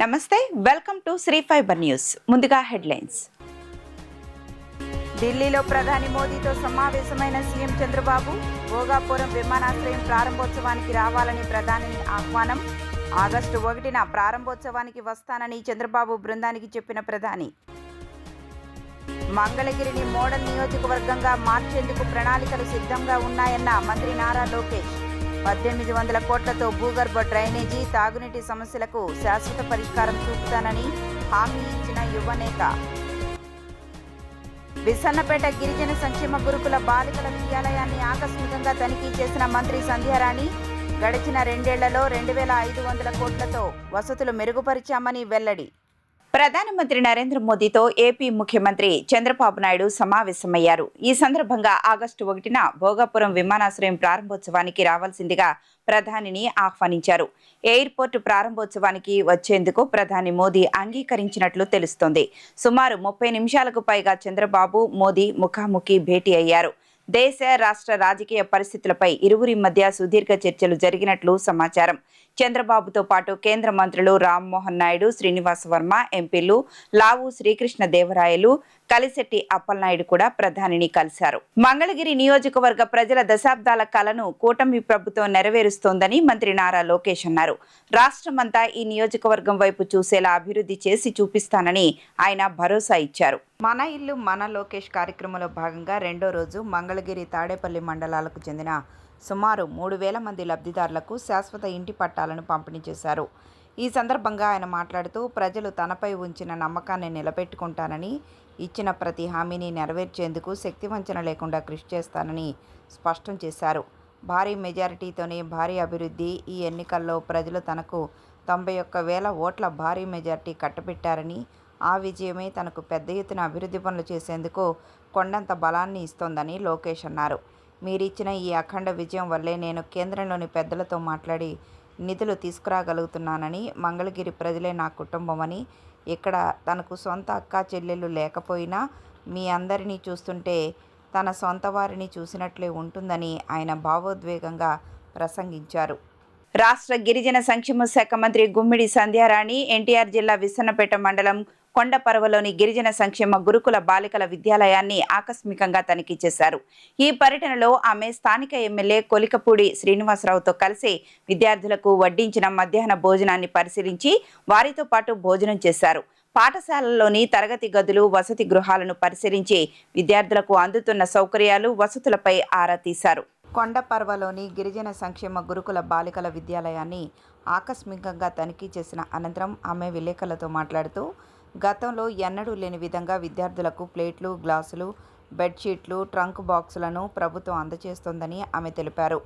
నమస్తే, welcome to Shri fiber news. ముందుగా headlines. ఢిల్లీలో ప్రధాని మోదీతో సమావేశమైన సీఎం చంద్రబాబు. భోగాపురం విమానాశ్రయం ప్రారంభోత్సవానికి రావాలని ప్రధానిని ఆహ్వానం. ఆగస్టు 1న ప్రారంభోత్సవానికి వస్తానని చంద్రబాబు బృందానికి చెప్పిన ప్రధాని. మంగళగిరిని మోడల్ నియోజకవర్గంగా మార్చేందుకు ప్రణాళికలు సిద్ధంగా ఉన్నాయన్న మంత్రి నారా లోకేష్. 1800 కోట్లతో భూగర్భ డ్రైనేజీ, తాగునీటి సమస్యలకు శాశ్వత పరిష్కారం చూపుతానని హామీ ఇచ్చిన యువనేత. విసన్నపేట గిరిజన సంక్షేమ గురుకుల బాలికల విద్యాలయాన్ని ఆకస్మికంగా తనిఖీ చేసిన మంత్రి సంధ్యారాణి. గడిచిన 2 ఏళ్లలో 2500 కోట్లతో వసతులు మెరుగుపరిచామని వెల్లడి. ప్రధానమంత్రి నరేంద్ర మోదీతో ఏపీ ముఖ్యమంత్రి చంద్రబాబు నాయుడు సమావేశమయ్యారు. ఈ సందర్భంగా ఆగస్టు 1న భోగాపురం విమానాశ్రయం ప్రారంభోత్సవానికి రావాల్సిందిగా ప్రధానిని ఆహ్వానించారు. ఎయిర్పోర్టు ప్రారంభోత్సవానికి వచ్చేందుకు ప్రధాని మోదీ అంగీకరించినట్లు తెలుస్తోంది. సుమారు 30 నిమిషాలకు పైగా చంద్రబాబు, మోదీ ముఖాముఖి భేటీ అయ్యారు. దేశ రాష్ట్ర రాజకీయ పరిస్థితులపై ఇరువురి మధ్య సుదీర్ఘ చర్చలు జరిగినట్లు సమాచారం. చంద్రబాబుతో పాటు కేంద్ర మంత్రులు రామ్మోహన్ నాయుడు, శ్రీనివాస్ వర్మ, ఎంపీలు లావు శ్రీకృష్ణ దేవరాయలు, కలిశెట్టి అప్పలనాయుడు కూడా ప్రధానిని కలిశారు. మంగళగిరి నియోజకవర్గ ప్రజల దశాబ్దాల కలను కూటమి ప్రభుత్వం నెరవేరుస్తోందని మంత్రి నారా లోకేష్ అన్నారు. రాష్ట్రమంతా ఈ నియోజకవర్గం వైపు చూసేలా అభివృద్ధి చేసి చూపిస్తానని ఆయన భరోసా ఇచ్చారు. మన ఇల్లు మన లోకేష్ కార్యక్రమంలో భాగంగా 2వ రోజు మంగళగిరి, తాడేపల్లి మండలాలకు చెందిన సుమారు 3000 మంది లబ్ధిదారులకు శాశ్వత ఇంటి పట్టాలను పంపిణీ చేశారు. ఈ సందర్భంగా ఆయన మాట్లాడుతూ ప్రజలు తనపై ఉంచిన నమ్మకాన్ని నిలబెట్టుకుంటానని, ఇచ్చిన ప్రతి హామీని నెరవేర్చేందుకు శక్తివంచన లేకుండా కృషి చేస్తానని స్పష్టం చేశారు. భారీ మెజారిటీతోనే భారీ అభివృద్ధి. ఈ ఎన్నికల్లో ప్రజలు తనకు 91,000 ఓట్ల భారీ మెజారిటీ కట్టబెట్టారని, ఆ విజయమే తనకు పెద్ద ఎత్తున అభివృద్ధి పనులు చేసేందుకు కొండంత బలాన్ని ఇస్తోందని లోకేష్ అన్నారు. మీరిచ్చిన ఈ అఖండ విజయం వల్లే నేను కేంద్రంలోని పెద్దలతో మాట్లాడి నిధులు తీసుకురాగలుగుతున్నానని, మంగళగిరి ప్రజలే నా కుటుంబమని, ఇక్కడ తనకు సొంత అక్కా చెల్లెళ్ళు లేకపోయినా మీ అందరినీ చూస్తుంటే తన సొంత వారిని చూసినట్లే ఉంటుందని ఆయన భావోద్వేగంగా ప్రసంగించారు. రాష్ట్ర గిరిజన సంక్షేమ శాఖ మంత్రి గుమ్మిడి సంధ్యారాణి ఎన్టీఆర్ జిల్లా విసన్నపేట మండలం కొండపర్వలోని గిరిజన సంక్షేమ గురుకుల బాలికల విద్యాలయాన్ని ఆకస్మికంగా తనిఖీ చేశారు. ఈ పర్యటనలో ఆమె స్థానిక ఎమ్మెల్యే కొలికపూడి శ్రీనివాసరావుతో కలిసి విద్యార్థులకు వడ్డించిన మధ్యాహ్న భోజనాన్ని పరిశీలించి వారితో పాటు భోజనం చేశారు. పాఠశాలలోని తరగతి గదులు, వసతి గృహాలను పరిశీలించి విద్యార్థులకు అందుతున్న సౌకర్యాలు, వసతులపై ఆరా తీశారు. కొండపర్వలోని గిరిజన సంక్షేమ గురుకుల బాలికల విద్యాలయాన్ని ఆకస్మికంగా తనిఖీ చేసిన అనంతరం ఆమె విలేకరులతో మాట్లాడుతూ గతంలో ఎన్నడూ లేని విధంగా విద్యార్థులకు ప్లేట్లు, గ్లాసులు, బెడ్షీట్లు, ట్రంక్ బాక్సులను ప్రభుత్వం అందజేస్తోందని ఆమె తెలిపారు.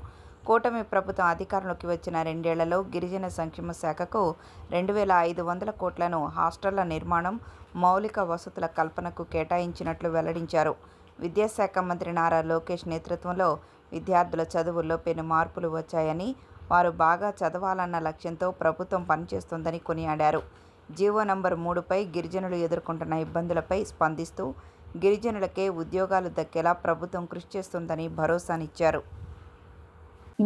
కూటమి ప్రభుత్వం అధికారంలోకి వచ్చిన 2 ఏళ్లలో గిరిజన సంక్షేమ శాఖకు 2500 కోట్లను హాస్టళ్ల నిర్మాణం, మౌలిక వసతుల కల్పనకు కేటాయించినట్లు వెల్లడించారు. విద్యాశాఖ మంత్రి నారా లోకేష్ నేతృత్వంలో విద్యార్థుల చదువుల్లో పెను మార్పులు వచ్చాయని, వారు బాగా చదవాలన్న లక్ష్యంతో ప్రభుత్వం పనిచేస్తోందని కొనియాడారు. జీవో నంబర్ 3పై గిరిజనులు ఎదుర్కొంటున్న ఇబ్బందులపై స్పందిస్తూ గిరిజనులకే ఉద్యోగాలు దక్కేలా ప్రభుత్వం కృషి చేస్తుందని భరోసానిచ్చారు.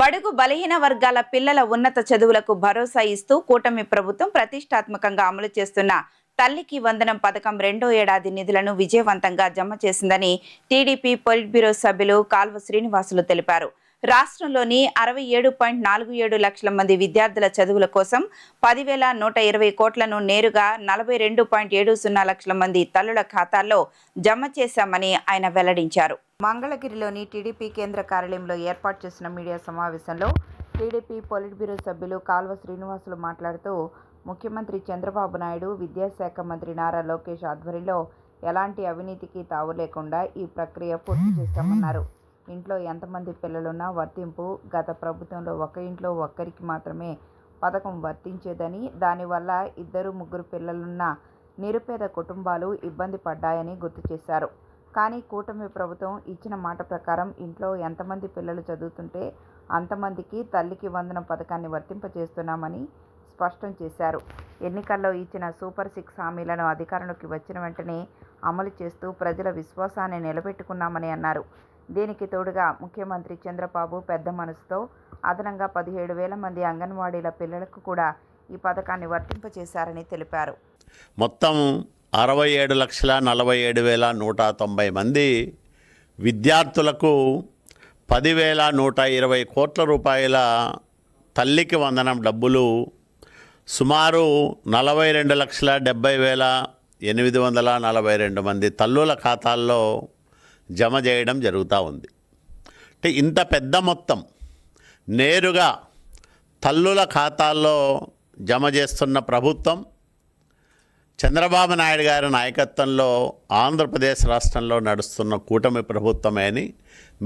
బడుగు బలహీన వర్గాల పిల్లల ఉన్నత చదువులకు భరోసా ఇస్తూ కూటమి ప్రభుత్వం ప్రతిష్టాత్మకంగా అమలు చేస్తున్న తల్లికి వందనం పథకం 2వ ఏడాది నిధులను విజయవంతంగా జమ చేసిందని టీడీపీ పొలిట్ బ్యూరో సభ్యులు కాల్వ శ్రీనివాసులు తెలిపారు. రాష్ట్రంలోని 67.47 లక్షల మంది విద్యార్థుల చదువుల కోసం 10,120 కోట్లను నేరుగా 42.70 లక్షల మంది తల్లుల ఖాతాల్లో జమ చేశామని ఆయన వెల్లడించారు. మంగళగిరిలోని టీడీపీ కేంద్ర కార్యాలయంలో ఏర్పాటు చేసిన మీడియా సమావేశంలో టీడీపీ పొలిట్ బ్యూరో సభ్యులు కాల్వ శ్రీనివాసులు మాట్లాడుతూ ముఖ్యమంత్రి చంద్రబాబు నాయుడు, విద్యాశాఖ మంత్రి నారా లోకేష్ ఆధ్వర్యంలో ఎలాంటి అవినీతికి తావు లేకుండా ఈ ప్రక్రియ పూర్తి చేస్తామన్నారు. ఇంట్లో ఎంతమంది పిల్లలున్నా వర్తింపు. గత ప్రభుత్వంలో ఒక ఇంట్లో ఒక్కరికి మాత్రమే పథకం వర్తించేదని, దానివల్ల 2-3 పిల్లలున్న నిరుపేద కుటుంబాలు ఇబ్బంది పడ్డాయని గుర్తు చేశారు. కానీ కూటమి ప్రభుత్వం ఇచ్చిన మాట ప్రకారం ఇంట్లో ఎంతమంది పిల్లలు చదువుతుంటే అంతమందికి తల్లికి వందనం పథకాన్ని వర్తింపజేస్తున్నామని స్పష్టం చేశారు. ఎన్నికల్లో ఇచ్చిన సూపర్ 6 హామీలను అధికారంలోకి వచ్చిన వెంటనే అమలు చేస్తూ ప్రజల విశ్వాసాన్ని నిలబెట్టుకున్నామని అన్నారు. దీనికి తోడుగా ముఖ్యమంత్రి చంద్రబాబు పెద్ద మనసుతో అదనంగా 17,000 మంది అంగన్వాడీల పిల్లలకు కూడా ఈ పథకాన్ని వర్తింపచేశారని తెలిపారు. మొత్తం 67,47,190 మంది విద్యార్థులకు 10,120 కోట్ల రూపాయల తల్లికి వందనం డబ్బులు సుమారు 42,70,842 మంది తల్లుల ఖాతాల్లో జమ చేయడం జరుగుతూ ఉంది. అంటే ఇంత పెద్ద మొత్తం నేరుగా తల్లుల ఖాతాల్లో జమ చేస్తున్న ప్రభుత్వం చంద్రబాబు నాయుడు గారి నాయకత్వంలో ఆంధ్రప్రదేశ్ రాష్ట్రంలో నడుస్తున్న కూటమి ప్రభుత్వమే అని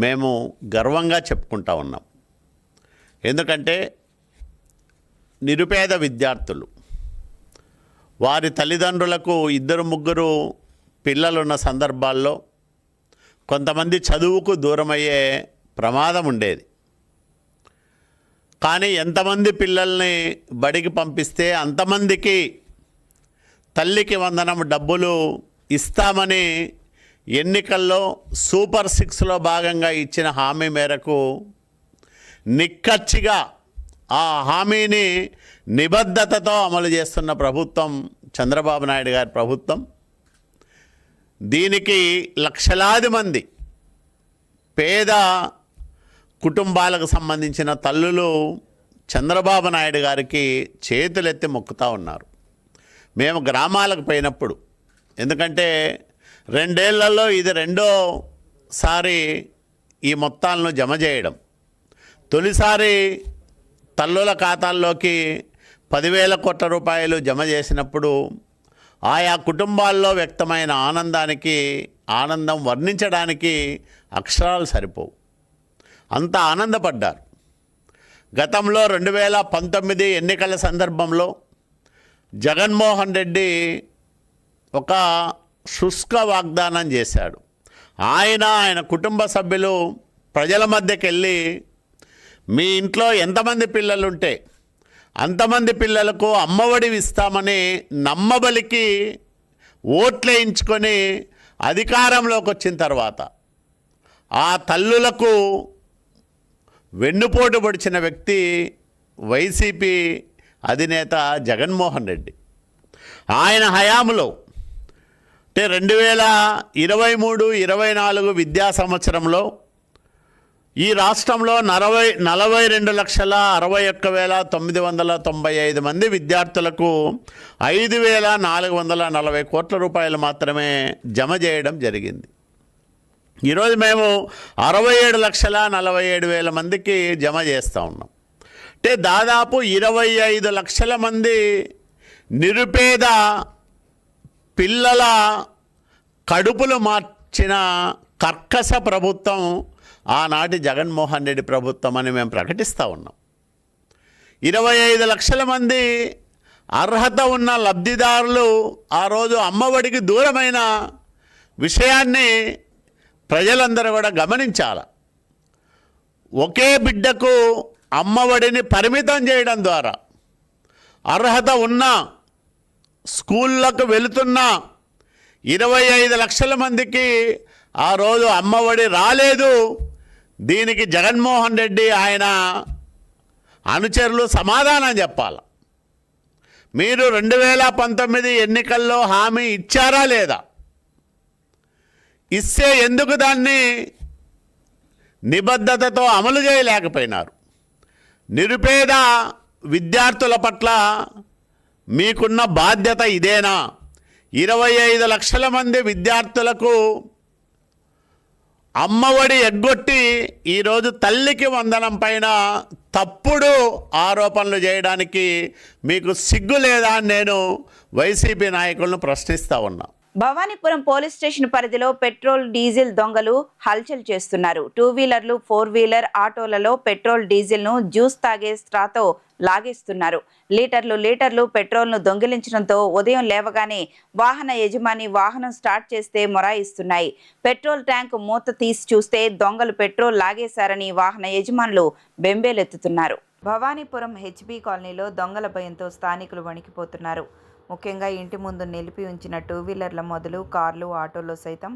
మేము గర్వంగా చెప్పుకుంటా ఉన్నాం. ఎందుకంటే నిరుపేద విద్యార్థులు వారి తల్లిదండ్రులకు 2-3 పిల్లలున్న సందర్భాల్లో కొంతమంది చదువుకు దూరమయ్యే ప్రమాదం ఉండేది. కానీ ఎంతమంది పిల్లల్ని బడికి పంపిస్తే అంతమందికి తల్లికి వందనం డబ్బులు ఇస్తామని ఎన్నికల్లో సూపర్ 6లో భాగంగా ఇచ్చిన హామీ మేరకు నిక్కచ్చిగా ఆ హామీని నిబద్ధతతో అమలు చేస్తున్న ప్రభుత్వం చంద్రబాబు నాయుడు గారి ప్రభుత్వం. దీనికి లక్షలాది మంది పేద కుటుంబాలకు సంబంధించిన తల్లులు చంద్రబాబు నాయుడు గారికి చేతులెత్తి మొక్కుతూ ఉన్నారు. మేము గ్రామాలకు పోయినప్పుడు, ఎందుకంటే 2 ఏళ్లలో ఇది 2వ ఈ మొత్తాలను జమ చేయడం. తొలిసారి తల్లుల ఖాతాల్లోకి 10,000 కోట్ల రూపాయలు జమ చేసినప్పుడు ఆయా కుటుంబాల్లో వ్యక్తమైన ఆనందం వర్ణించడానికి అక్షరాలు సరిపోవు. అంత ఆనందపడ్డారు. గతంలో 2019 ఎన్నికల సందర్భంలో జగన్మోహన్ రెడ్డి ఒక శుష్క వాగ్దానం చేశాడు. ఆయన కుటుంబ సభ్యులు ప్రజల మధ్యకి వెళ్ళి మీ ఇంట్లో ఎంతమంది పిల్లలుంటే అంతమంది పిల్లలకు అమ్మఒడి ఇస్తామని నమ్మబలికి ఓట్లేయించుకొని అధికారంలోకి వచ్చిన తర్వాత ఆ తల్లులకు వెన్నుపోటు పొడిచిన వ్యక్తి వైసీపీ అధినేత జగన్మోహన్ రెడ్డి. ఆయన హయాంలో అంటే 2023-24 విద్యా సంవత్సరంలో ఈ రాష్ట్రంలో 42,61,995 మంది విద్యార్థులకు 5,440 కోట్ల రూపాయలు మాత్రమే జమ చేయడం జరిగింది. ఈరోజు మేము 67,47,000 మందికి జమ చేస్తూ ఉన్నాం. అంటే దాదాపు 25 లక్షల మంది నిరుపేద పిల్లల కడుపులు మార్చిన కర్కశ ప్రభుత్వం ఆనాటి జగన్మోహన్ రెడ్డి ప్రభుత్వం అని మేము ప్రకటిస్తూ ఉన్నాం. 25 లక్షల మంది అర్హత ఉన్న లబ్ధిదారులు ఆ రోజు అమ్మఒడికి దూరమైన విషయాన్ని ప్రజలందరూ కూడా గమనించాలి. ఒకే బిడ్డకు అమ్మఒడిని పరిమితం చేయడం ద్వారా అర్హత ఉన్న స్కూళ్ళకు వెళుతున్న 25 లక్షల మందికి ఆ రోజు అమ్మఒడి రాలేదు. దీనికి జగన్మోహన్ రెడ్డి ఆయన అనుచరులు సమాధానం చెప్పాలి. మీరు 2019 ఎన్నికల్లో హామీ ఇచ్చారా లేదా? ఇస్తే ఎందుకు దాన్ని నిబద్ధతతో అమలు చేయలేకపోయినారు? నిరుపేద విద్యార్థుల పట్ల మీకున్న బాధ్యత ఇదేనా? 25 లక్షల మంది విద్యార్థులకు అమ్మఒడి ఎగ్గొట్టి ఈరోజు తల్లికి వందనం పైన తప్పుడు ఆరోపణలు చేయడానికి మీకు సిగ్గు లేదా అని నేను వైసీపీ నాయకులను ప్రశ్నిస్తూ ఉన్నా. భవానీపురం పోలీస్ స్టేషన్ పరిధిలో పెట్రోల్ డీజిల్ దొంగలు హల్చల్ చేస్తున్నారు. 2 వీలర్లు 4 వీలర్ ఆటోలలో పెట్రోల్ డీజిల్ను జ్యూస్ తాగే స్ట్రాతో లాగేస్తున్నారు. లీటర్లు పెట్రోల్ను దొంగిలించడంతో ఉదయం లేవగానే వాహన యజమాని వాహనం స్టార్ట్ చేస్తే మొరాయిస్తున్నాయి. పెట్రోల్ ట్యాంక్ మూత తీసి చూస్తే దొంగలు పెట్రోల్ లాగేశారని వాహన యజమానులు బెంబేలెత్తుతున్నారు. భవానీపురం హెచ్బీ కాలనీలో దొంగల భయంతో స్థానికులు వణికిపోతున్నారు. ముఖ్యంగా ఇంటి ముందు నిలిపి ఉంచిన 2 వీలర్ల మొదలు కార్లు, ఆటోల్లో సైతం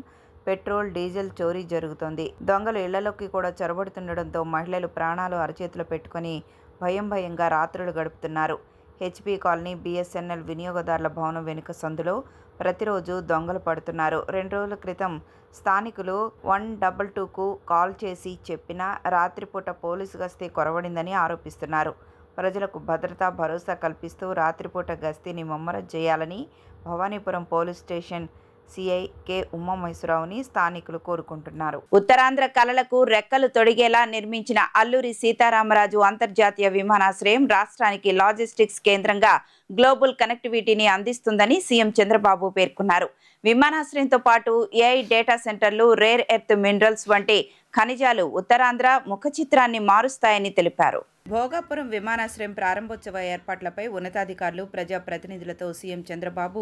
పెట్రోల్, డీజిల్ చోరీ జరుగుతోంది. దొంగలు ఇళ్లలోకి కూడా చొరబడుతుండడంతో మహిళలు ప్రాణాలు అరచేతిలో పెట్టుకుని భయంగా రాత్రులు గడుపుతున్నారు. హెచ్పీ కాలనీ బీఎస్ఎన్ఎల్ వినియోగదారుల భవనం వెనుక సందులో ప్రతిరోజు దొంగలు పడుతున్నారు. 2 రోజుల క్రితం స్థానికులు 122కు కాల్ చేసి చెప్పినా రాత్రిపూట పోలీసు గస్తీ కొరవడిందని ఆరోపిస్తున్నారు. ప్రజలకు భద్రతా భరోసా కల్పిస్తూ రాత్రిపూట గస్తీని ముమ్మరం చేయాలని Bhavanipuram police station CI K ఉమామహేశ్వరరావుని స్థానికులు కోరుకుంటున్నారు. ఉత్తరాంధ్ర కళలకు రెక్కలు తొడిగేలా నిర్మించిన అల్లూరి సీతారామరాజు అంతర్జాతీయ విమానాశ్రయం రాష్ట్రానికి లాజిస్టిక్స్ కేంద్రంగా గ్లోబల్ కనెక్టివిటీని అందిస్తుందని సీఎం చంద్రబాబు పేర్కొన్నారు. విమానాశ్రయంతో పాటు ఏఐ డేటా సెంటర్లు, రేర్ ఎర్త్ మినరల్స్ వంటి ఖనిజాలు ఉత్తరాంధ్ర ముఖ చిత్రాన్ని మారుస్తాయని తెలిపారు. భోగాపురం విమానాశ్రయం ప్రారంభోత్సవ ఏర్పాట్లపై ఉన్నతాధికారులు, ప్రజాప్రతినిధులతో సీఎం చంద్రబాబు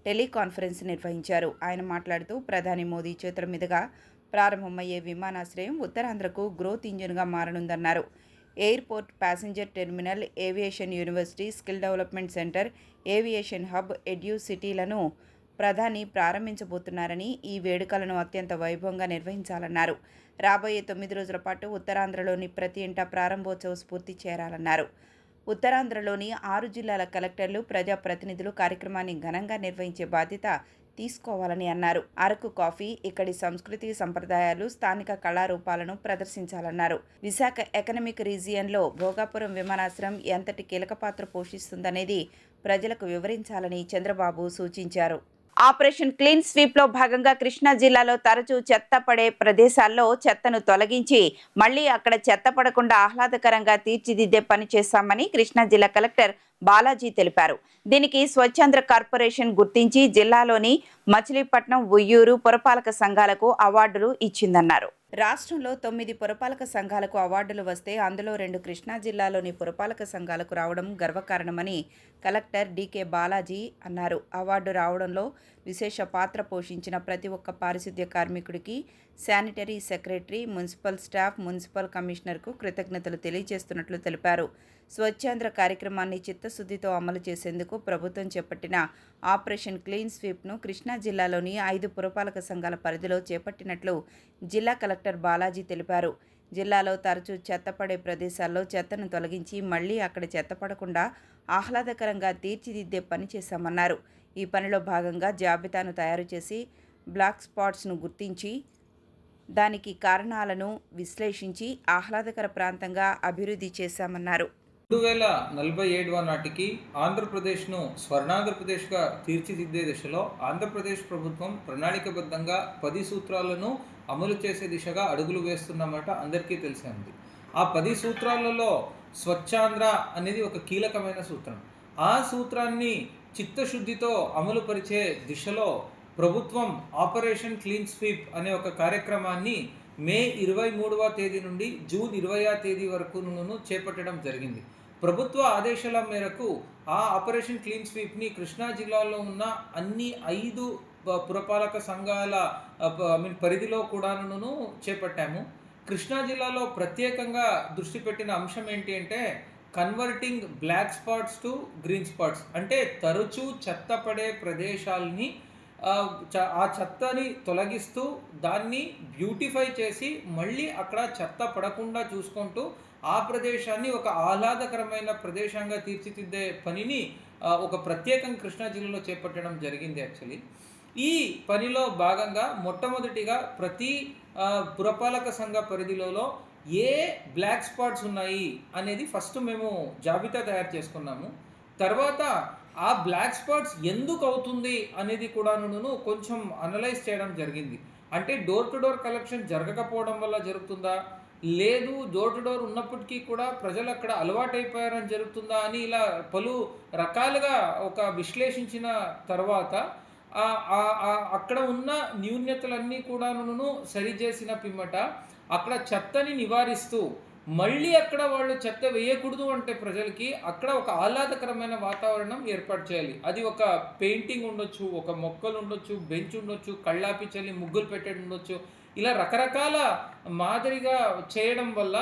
టెలికాన్ఫరెన్స్ నిర్వహించారు. ఆయన మాట్లాడుతూ ప్రధాని మోదీ చేతుల మీదుగా ప్రారంభమయ్యే విమానాశ్రయం ఉత్తరాంధ్రకు గ్రోత్ ఇంజిన్గా మారనుందన్నారు. Airport, passenger terminal, aviation university, skill development centre, aviation hub, edu సిటీలను ప్రధాని ప్రారంభించబోతున్నారని, ఈ వేడుకలను అత్యంత వైభవంగా నిర్వహించాలన్నారు. రాబోయే 9 రోజుల పాటు ఉత్తరాంధ్రలోని ప్రతి ఇంటా ప్రారంభోత్సవ స్ఫూర్తి చేరాలన్నారు. ఉత్తరాంధ్రలోని 6 జిల్లాల కలెక్టర్లు, ప్రజాప్రతినిధులు కార్యక్రమాన్ని ఘనంగా నిర్వహించే బాధ్యత తీసుకోవాలని అన్నారు. అరకు కాఫీ, ఇక్కడి సంస్కృతి సంప్రదాయాలు, స్థానిక కళారూపాలను ప్రదర్శించాలన్నారు. విశాఖ ఎకనామిక్ రీజియన్లో భోగాపురం విమానాశ్రయం ఎంతటి కీలక పాత్ర పోషిస్తుందనేది ప్రజలకు వివరించాలని చంద్రబాబు సూచించారు. ఆపరేషన్ క్లీన్ స్వీప్లో భాగంగా కృష్ణా జిల్లాలో తరచూ చెత్త పడే ప్రదేశాల్లో చెత్తను తొలగించి మళ్లీ అక్కడ చెత్త పడకుండా ఆహ్లాదకరంగా తీర్చిదిద్దే పని చేశామని కృష్ణా జిల్లా కలెక్టర్ బాలాజీ తెలిపారు. దీనికి స్వచ్ఛాంధ్ర కార్పొరేషన్ గుర్తించి జిల్లాలోని మచిలీపట్నం, ఉయ్యూరు పురపాలక సంఘాలకు అవార్డులు ఇచ్చిందన్నారు. రాష్ట్రంలో 9 పురపాలక సంఘాలకు అవార్డులు వస్తే అందులో 2 కృష్ణా జిల్లాలోని పురపాలక సంఘాలకు రావడం గర్వకారణమని కలెక్టర్ డికే బాలాజీ అన్నారు. అవార్డు రావడంలో విశేష పాత్ర పోషించిన ప్రతి ఒక్క పారిశుద్ధ్య కార్మికుడికి, sanitary secretary, municipal staff, municipal కమిషనర్కు కృతజ్ఞతలు తెలియజేస్తున్నట్లు తెలిపారు. స్వచ్ఛాంధ్ర కార్యక్రమాన్ని చిత్తశుద్ధితో అమలు చేసేందుకు ప్రభుత్వం చేపట్టిన ఆపరేషన్ క్లీన్ స్వీప్ను కృష్ణా జిల్లాలోని 5 పురపాలక సంఘాల పరిధిలో చేపట్టినట్లు జిల్లా కలెక్టర్ బాలాజీ తెలిపారు. జిల్లాలో తరచూ చెత్త పడే ప్రదేశాల్లో చెత్తను తొలగించి మళ్లీ అక్కడ చెత్త పడకుండా ఆహ్లాదకరంగా తీర్చిదిద్దే పని చేశామన్నారు. ఈ పనిలో భాగంగా జాబితాను తయారు చేసి బ్లాక్ స్పాట్స్ను గుర్తించి దానికి కారణాలను విశ్లేషించి ఆహ్లాదకర ప్రాంతంగా అభివృద్ధి చేశామన్నారు. 2047 నాటికి ఆంధ్రప్రదేశ్ను స్వర్ణాంధ్రప్రదేశ్గా తీర్చిదిద్దే దిశలో ఆంధ్రప్రదేశ్ ప్రభుత్వం ప్రణాళికబద్ధంగా 10 సూత్రాలను అమలు చేసే దిశగా అడుగులు వేస్తున్నమాట అందరికీ తెలిసే ఉంది. ఆ 10 సూత్రాలలో స్వచ్ఛాంధ్ర అనేది ఒక కీలకమైన సూత్రం. ఆ సూత్రాన్ని చిత్తశుద్ధితో అమలు పరిచే దిశలో ప్రభుత్వం ఆపరేషన్ క్లీన్ స్వీప్ అనే ఒక కార్యక్రమాన్ని మే 23వ తేదీ నుండి జూన్ 20వ తేదీ వరకు చేపట్టడం జరిగింది. ప్రభుత్వ ఆదేశాల మేరకు ఆ ఆపరేషన్ క్లీన్ స్వీప్ని కృష్ణా జిల్లాలో ఉన్న అన్ని 5 పురపాలక సంఘాల పరిధిలో కూడాను చేపట్టాము. కృష్ణా జిల్లాలో ప్రత్యేకంగా దృష్టి పెట్టిన అంశం ఏంటి అంటే converting black spots to green spots. అంటే తరచూ చెత్త పడే ప్రదేశాలని ఆ చెత్తని తొలగిస్తూ దాన్ని బ్యూటిఫై చేసి మళ్ళీ అక్కడ చెత్త పడకుండా చూసుకుంటూ ఆ ప్రదేశాన్ని ఒక ఆహ్లాదకరమైన ప్రదేశంగా తీర్చిదిద్దే పనిని ఒక ప్రత్యేకంగా కృష్ణా జిల్లాలో చేపట్టడం జరిగింది. యాక్చువల్లీ ఈ పనిలో భాగంగా మొట్టమొదటిగా ప్రతి పురపాలక సంఘ పరిధిలో ఏ బ్లాక్ స్పాట్స్ ఉన్నాయి అనేది ఫస్ట్ మేము జాబితా తయారు చేసుకున్నాము. తర్వాత ఆ బ్లాక్ స్పాట్స్ ఎందుకు అవుతుంది అనేది కూడాను కొంచెం అనలైజ్ చేయడం జరిగింది. అంటే డోర్ టు డోర్ కలెక్షన్ జరగకపోవడం వల్ల జరుగుతుందా, లేదు డోర్ టు డోర్ ఉన్నప్పటికీ కూడా ప్రజలు అక్కడ అలవాటైపోయారని జరుగుతుందా అని ఇలా పలు రకాలుగా ఒక విశ్లేషించిన తర్వాత అక్కడ ఉన్న న్యూన్యతలన్నీ కూడాను సరిచేసిన పిమ్మట అక్కడ చెత్తని నివారిస్తూ మళ్ళీ అక్కడ వాళ్ళు చెత్త వేయకూడదు అంటే ప్రజలకి అక్కడ ఒక ఆహ్లాదకరమైన వాతావరణం ఏర్పాటు చేయాలి. అది ఒక పెయింటింగ్ ఉండొచ్చు, ఒక మొక్కలు ఉండొచ్చు, బెంచ్ ఉండొచ్చు, కళ్ళాపి చల్లి ముగ్గులు పెట్టడం ఉండొచ్చు. ఇలా రకరకాల మాదిరిగా చేయడం వల్ల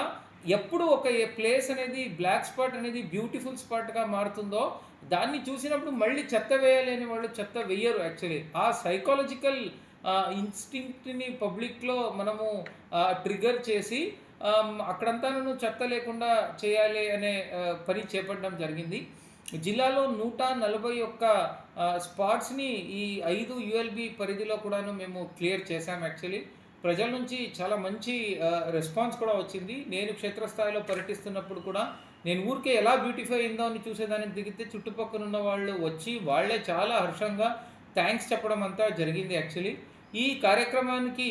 ఎప్పుడు ఒక ప్లేస్ అనేది బ్లాక్ స్పాట్ అనేది బ్యూటిఫుల్ స్పాట్గా మారుతుందో దాన్ని చూసినప్పుడు మళ్ళీ చెత్త వేయాలి అని వాళ్ళు చెత్త వేయరు. యాక్చువల్లీ ఆ సైకాలజికల్ ఇన్స్టింక్ట్ని పబ్లిక్లో మనము ట్రిగర్ చేసి అక్కడంతా చెత్త లేకుండా చేయాలి అనే పని చేపట్టడం జరిగింది. జిల్లాలో 141 స్పాట్స్ని ఈ 5 యుఎల్బి పరిధిలో కూడాను మేము క్లియర్ చేశాం. యాక్చువల్లీ ప్రజల నుంచి చాలా మంచి రెస్పాన్స్ కూడా వచ్చింది. నేను క్షేత్రస్థాయిలో పర్యటిస్తున్నప్పుడు కూడా నేను ఊరికే ఎలా బ్యూటిఫై అయిందో అని చూసేదానికి దిగితే చుట్టుపక్కల ఉన్న వాళ్ళు వచ్చి వాళ్ళే చాలా హర్షంగా థ్యాంక్స్ చెప్పడం అంతా జరిగింది. యాక్చువల్లీ ఈ కార్యక్రమానికి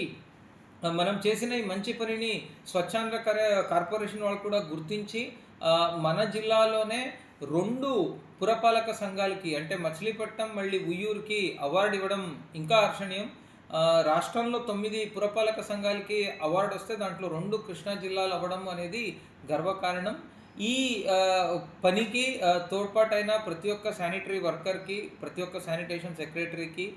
మనం చేసిన ఈ మంచి పనిని స్వచ్ఛాంధ్ర కార్పొరేషన్ వాళ్ళు కూడా గుర్తించి మన జిల్లాలోనే 2 పురపాలక సంఘాలకి అంటే మచిలీపట్నం మళ్ళీ ఉయ్యూరుకి అవార్డు ఇవ్వడం ఇంకా హర్షణీయం. రాష్ట్రంలో 9 పురపాలక సంఘాలకి అవార్డు వస్తే దాంట్లో 2 కృష్ణా జిల్లాలు అవ్వడం అనేది గర్వకారణం. ఈ పనికి తోడ్పాటైన ప్రతి ఒక్క శానిటరీ వర్కర్కి, ప్రతి ఒక్క శానిటేషన్ సెక్రటరీకి,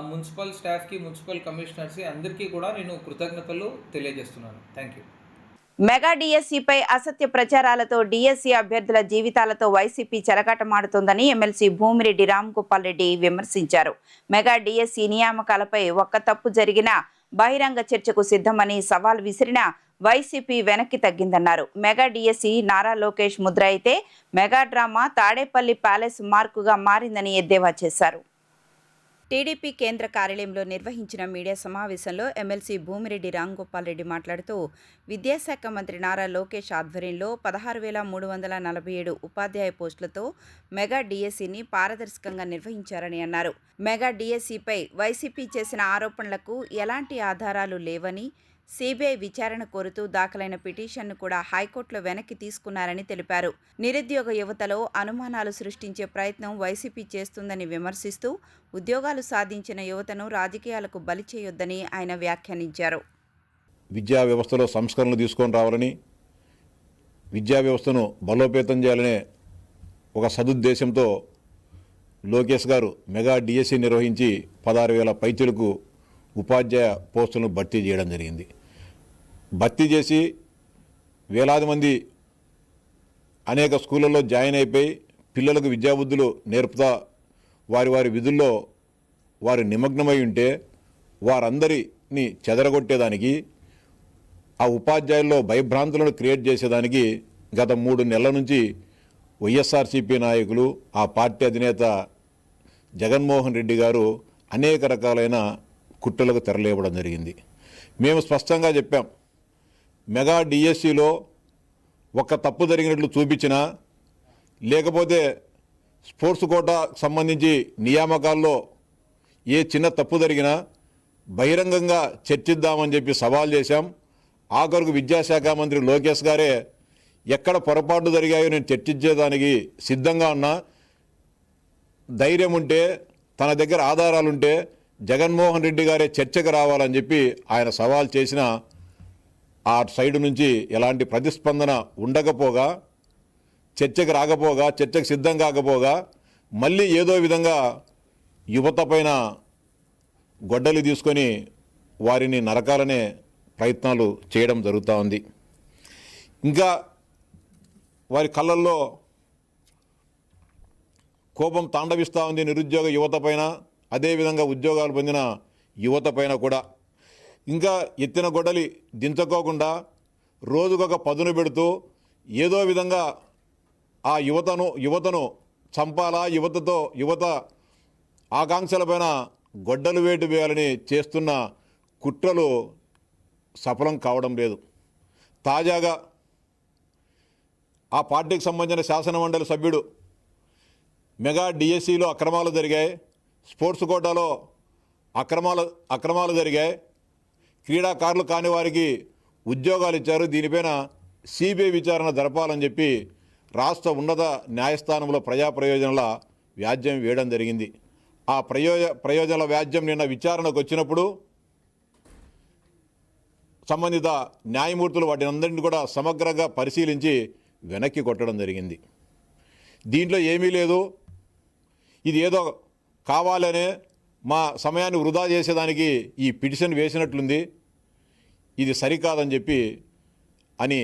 మున్సిపల్ స్టాఫ్కి, మున్సిపల్ కమిషనర్స్కి అందరికీ కూడా నేను కృతజ్ఞతలు తెలియజేస్తున్నాను. Thank you. మెగా డిఎస్సిపై అసత్య ప్రచారాలతో డిఎస్సి అభ్యర్థుల జీవితాలతో వైసీపీ చెలగాటమాడుతోందని ఎమ్మెల్సీ భూమిరెడ్డి రామ్గోపాల్ రెడ్డి విమర్శించారు. మెగా డిఎస్సి నియామకాలపై ఒక్క తప్పు జరిగినా బహిరంగ చర్చకు సిద్ధమని సవాల్ విసిరిన వైసీపీ వెనక్కి తగ్గిందన్నారు. మెగా డిఎస్సి నారా లోకేష్ ముద్ర అయితే మెగా డ్రామా తాడేపల్లి ప్యాలెస్ మార్కుగా మారిందని ఎద్దేవా చేశారు. టీడీపీ కేంద్ర కార్యాలయంలో నిర్వహించిన మీడియా సమావేశంలో ఎమ్మెల్సీ భూమిరెడ్డి రామ్గోపాల్ రెడ్డి మాట్లాడుతూ విద్యాశాఖ మంత్రి నారా లోకేష్ ఆధ్వర్యంలో 16,347 ఉపాధ్యాయ పోస్టులతో మెగా డిఎస్సిని పారదర్శకంగా నిర్వహించారని అన్నారు. మెగా డిఎస్సిపై వైసీపీ చేసిన ఆరోపణలకు ఎలాంటి ఆధారాలు లేవని, సిబిఐ విచారణ కోరుతూ దాఖలైన పిటిషన్ను కూడా హైకోర్టులో వెనక్కి తీసుకున్నారని తెలిపారు. నిరుద్యోగ యువతలో అనుమానాలు సృష్టించే ప్రయత్నం వైసీపీ చేస్తుందని విమర్శిస్తూ ఉద్యోగాలు సాధించిన యువతను రాజకీయాలకు బలి చేయొద్దని ఆయన వ్యాఖ్యానించారు. విద్యా వ్యవస్థలో సంస్కరణలు తీసుకొని రావాలని, విద్యా వ్యవస్థను బలోపేతం చేయాలనే ఒక సదుద్దేశంతో లోకేష్ గారు మెగా డిఎస్సి నిర్వహించి 16,000 పైచిలకు ఉపాధ్యాయ పోస్టులను భర్తీ చేయడం జరిగింది. భర్తీ చేసి వేలాది మంది అనేక స్కూళ్ళల్లో జాయిన్ అయిపోయి పిల్లలకు విద్యాబుద్ధులు నేర్పుతా వారి విధుల్లో వారు నిమగ్నమై ఉంటే వారందరినీ చెదరగొట్టేదానికి, ఆ ఉపాధ్యాయుల్లో భయభ్రాంతులను క్రియేట్ చేసేదానికి గత 3 నెలల నుంచి వైఎస్ఆర్సీపీ నాయకులు, ఆ పార్టీ అధినేత జగన్మోహన్ రెడ్డి గారు అనేక రకాలైన కుట్రలకు తెరలేవడం జరిగింది. మేము స్పష్టంగా చెప్పాం, మెగా డిఎస్సిలో ఒక తప్పు జరిగినట్లు చూపించినా, లేకపోతే స్పోర్ట్స్ కోటా సంబంధించి నియామకాల్లో ఏ చిన్న తప్పు జరిగినా బహిరంగంగా చర్చిద్దామని చెప్పి సవాల్ చేశాం. ఆఖరుకు విద్యాశాఖ మంత్రి లోకేష్ గారే ఎక్కడ పొరపాట్లు జరిగాయో నేను చర్చించేదానికి సిద్ధంగా ఉన్నా, ధైర్యం ఉంటే, తన దగ్గర ఆధారాలుంటే జగన్మోహన్ రెడ్డి గారే చర్చకు రావాలని చెప్పి ఆయన సవాల్ చేసిన ఆ సైడు నుంచి ఎలాంటి ప్రతిస్పందన ఉండకపోగా, చర్చకు రాకపోగా, చర్చకు సిద్ధం కాకపోగా మళ్ళీ ఏదో విధంగా యువత పైన గొడ్డలి తీసుకొని వారిని నరకాలనే ప్రయత్నాలు చేయడం జరుగుతూ ఉంది. ఇంకా వారి కళ్ళల్లో కోపం తాండవిస్తూ ఉంది నిరుద్యోగ యువత పైన, అదేవిధంగా ఉద్యోగాలు పొందిన యువత పైన కూడా. ఇంకా ఎత్తిన గొడ్డలి దించుకోకుండా రోజుకొక పదును పెడుతూ ఏదో విధంగా ఆ యువతను చంపాలా, యువత ఆకాంక్షలపైన గొడ్డలు వేటు వేయాలని చేస్తున్న కుట్రలు సఫలం కావడం లేదు. తాజాగా ఆ పార్టీకి సంబంధించిన శాసనమండలి సభ్యుడు మెగా డిఎస్సిలో అక్రమాలు జరిగాయి, స్పోర్ట్స్ కోటాలో అక్రమాలు జరిగాయి, క్రీడాకారులు కాని వారికి ఉద్యోగాలు ఇచ్చారు, దీనిపైన సిబిఐ విచారణ జరపాలని చెప్పి రాష్ట్ర ఉన్నత న్యాయస్థానంలో ప్రజా ప్రయోజనాల వ్యాజ్యం వేయడం జరిగింది. ఆ ప్రయోజనాల వ్యాజ్యం నిన్న విచారణకు వచ్చినప్పుడు సంబంధిత న్యాయమూర్తులు వాటిని అందరినీ కూడా సమగ్రంగా పరిశీలించి వెనక్కి కొట్టడం జరిగింది. దీంట్లో ఏమీ లేదు, ఇది ఏదో కావాలనే మా సమయాన్ని వృధా చేసేదానికి ఈ పిటిషన్ వేసినట్లుంది, ఇది సరికాదని చెప్పి అని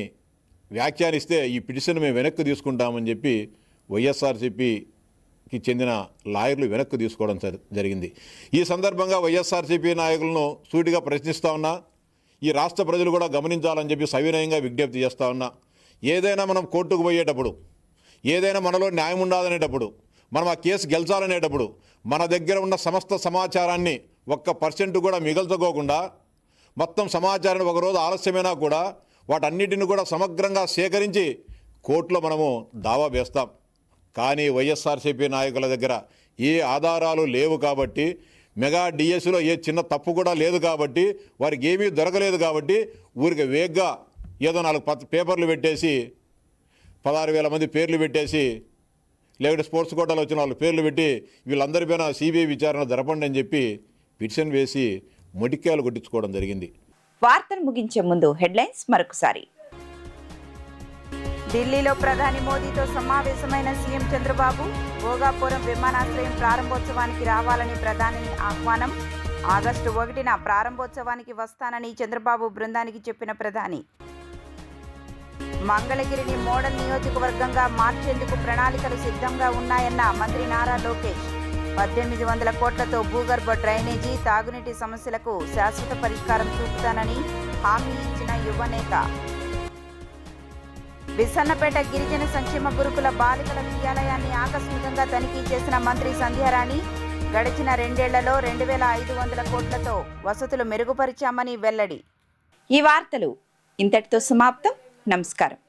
వ్యాఖ్యానిస్తే ఈ పిటిషన్ మేము వెనక్కి తీసుకుంటామని చెప్పి వైఎస్ఆర్సీపీకి చెందిన లాయర్లు వెనక్కి తీసుకోవడం జరిగింది. ఈ సందర్భంగా వైఎస్ఆర్సీపీ నాయకులను సూటిగా ప్రశ్నిస్తూ ఉన్నా, ఈ రాష్ట్ర ప్రజలు కూడా గమనించాలని చెప్పి సవినయంగా విజ్ఞప్తి చేస్తూ ఉన్నా. ఏదైనా మనం కోర్టుకు పోయేటప్పుడు ఏదైనా మనలో న్యాయం ఉండాలనేటప్పుడు, మనం ఆ కేసు గెలిచాలనేటప్పుడు మన దగ్గర ఉన్న సమస్త సమాచారాన్ని 1% కూడా మిగల్చుకోకుండా మొత్తం సమాచారాన్ని ఒకరోజు ఆలస్యమైనా కూడా వాటన్నిటిని కూడా సమగ్రంగా సేకరించి కోర్టులో మనము దావా వేస్తాం. కానీ వైఎస్ఆర్సీపీ నాయకుల దగ్గర ఏ ఆధారాలు లేవు కాబట్టి, మెగా డిఎస్లో ఏ చిన్న తప్పు కూడా లేదు కాబట్టి, వారికి ఏమీ దొరకలేదు కాబట్టి ఊరికి వేగ్గా ఏదో 4 పేపర్లు పెట్టేసి 16,000 మంది పేర్లు పెట్టేసి, లేకపోతే స్పోర్ట్స్ కోటాలో వచ్చిన వాళ్ళ పేర్లు పెట్టి వీళ్ళందరిపైన సిబిఐ విచారణ జరపండి అని చెప్పి పిటిషన్ వేసి మొటిక్కాయలు కొట్టించుకోవడం జరిగింది. వార్తలు ముగించే ముందు హెడ్లైన్స్ మరొకసారి. ఢిల్లీలో ప్రధాని మోదీతో సమావేశమైన సీఎం చంద్రబాబు. భోగాపురం విమానాశ్రయం ప్రారంభోత్సవానికి రావాలని ప్రధానిని ఆహ్వానం. ఆగస్టు 1న ప్రారంభోత్సవానికి వస్తానని చంద్రబాబు బృందానికి చెప్పిన ప్రధాని. మంగళగిరిని మోడల్ నియోజకవర్గంగా మార్చేందుకు ప్రణాళికలు సిద్ధంగా ఉన్నాయన్న మంత్రి నారా లోకేష్. 1800 కోట్లతో భూగర్భ డ్రైనేజీ, తాగునీటి సమస్యలకు శాశ్వత పరిష్కారం చూపుతానని హామీ ఇచ్చిన యువనేత. బిసన్నపేట గిరిజన సంక్షేమ గురుకుల బాలికల విద్యాలయాన్ని ఆకస్మికంగా తనిఖీ చేసిన మంత్రి సంధ్యారాణి. గడిచిన 2 ఏళ్లలో 2500 కోట్లతో వసతులు మెరుగుపరిచామని వెల్లడి. ఈ వార్తలు ఇంతటితో సమాప్తం. నమస్కారం.